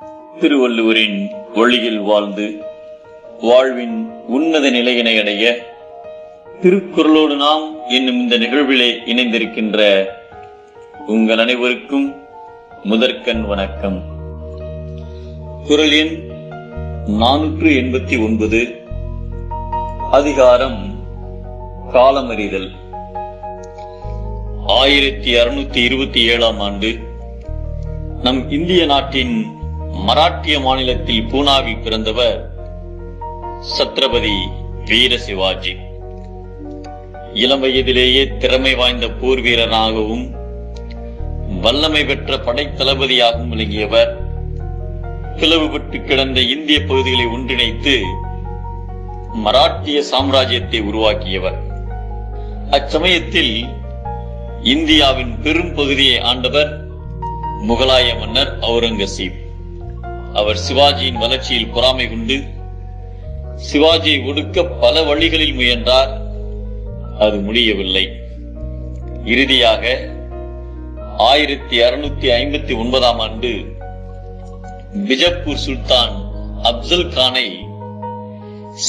திருவள்ளுவரின் வழியில் வாழ்ந்து வாழ்வின் உன்னத நிலையினை அடைய திருக்குறளோடு நாம் என்னும் இந்த நிகழ்விலே இணைந்திருக்கின்ற உங்கள் அனைவருக்கும் முதற்கண் வணக்கம். குறள் எண் 489, அதிகாரம் காலமறிதல். 1627 ஆண்டு நம் இந்திய நாட்டின் மராட்டிய மாநிலத்தில் பூனாவில் பிறந்தவர் சத்ரபதி வீர சிவாஜி. இளம் வயதிலேயே திறமை வாய்ந்த போர் வீரனாகவும் வல்லமை பெற்ற படைத்தளபதியாகவும் விளங்கியவர். பிளவுபட்டு கிடந்த இந்திய பகுதிகளை ஒன்றிணைத்து மராட்டிய சாம்ராஜ்யத்தை உருவாக்கியவர். அச்சமயத்தில் இந்தியாவின் பெரும் பகுதியை ஆண்டவர் முகலாய மன்னர் அவுரங்கசீப். அவர் சிவாஜியின் வளர்ச்சியில் பொறாமை கொண்டு சிவாஜியை ஒடுக்க பல வழிகளில் முயன்றார். அது முடியவில்லை. இறுதியாக 1659 ஆண்டு பிஜப்பூர் சுல்தான் அப்சல் கானை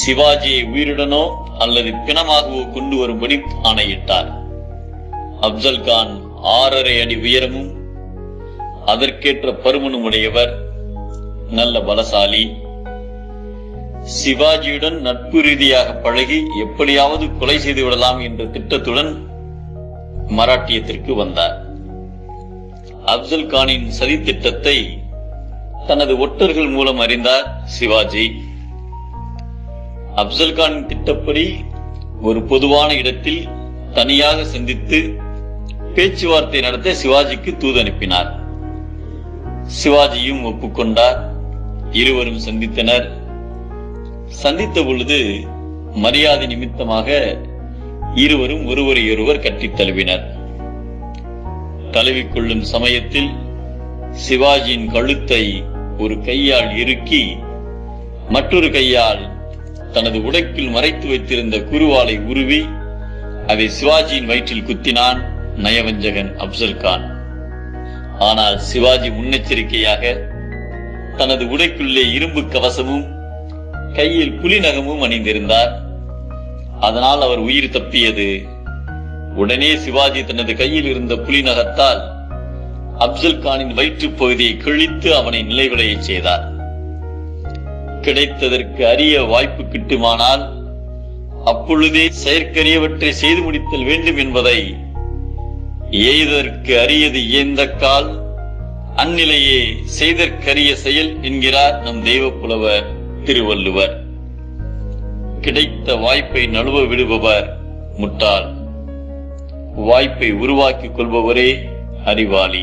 சிவாஜியை உயிருடனோ அல்லது பிணமாகவோ கொண்டு வரும்படி ஆணையிட்டார். அப்சல் கான் 6.5 அடி உயரமும் அதற்கேற்ற பருமனும் உடையவர், நல்ல பலசாலி. சிவாஜியுடன் நட்பு ரீதியாக பழகி எப்படியாவது கொலை செய்து விடலாம் என்ற திட்டத்துடன் மராட்டியத்திற்கு வந்தார். அப்சல் கானின் சதி திட்டத்தை தனது ஒற்றர்கள் மூலம் அறிந்தார் சிவாஜி. அப்சல் கானின் திட்டப்படி ஒரு பொதுவான இடத்தில் தனியாக சந்தித்து பேச்சுவார்த்தை நடத்த சிவாஜிக்கு தூது அனுப்பினார். சிவாஜியும் ஒப்புக்கொண்டார். இருவரும் சந்தித்தனர். சந்தித்த பொழுது மரியாதை நிமித்தமாக இருவரும் ஒருவரையொருவர் கட்டித் தழுவினர். தழுவிக்கொள்ளும் சமயத்தில் சிவாஜியின் கழுத்தை ஒரு கையால் இறுக்கி மற்றொரு கையால் தனது உடைக்குள் மறைத்து வைத்திருந்த குருவாலை உருவி அதை சிவாஜியின் வயிற்றில் குத்தினான் நயவஞ்சகன் அப்சல் கான். ஆனால் சிவாஜி முன்னெச்சரிக்கையாக தனது உடைக்குள்ளே இரும்பு கவசமும் கையில் புலி நகமும் அணிந்திருந்தார். அதனால் அவர் உயிர் தப்பியது. உடனே சிவாஜி தனது கையில் இருந்த புலி நகத்தால் அப்சல் கானின் வயிற்றுப் பகுதியை கிழித்து அவனை நிலைகுலைய செய்தார். கிடைத்ததற்கு அரிய வாய்ப்பு கிட்டுமானால் அப்பொழுதே செயற்கரியவற்றை செய்து முடித்தல் வேண்டும் என்பதை எய்தற்கு அரியது இயந்த கால் அந்நிலையே செய்தற்கரிய செயல் என்கிறார் நம் தெய்வ புலவர் திருவள்ளுவர். கிடைத்த வாய்ப்பை நழுவ விடுபவர் முட்டாள். வாய்ப்பை உருவாக்கிக் கொள்பவரே அறிவாளி.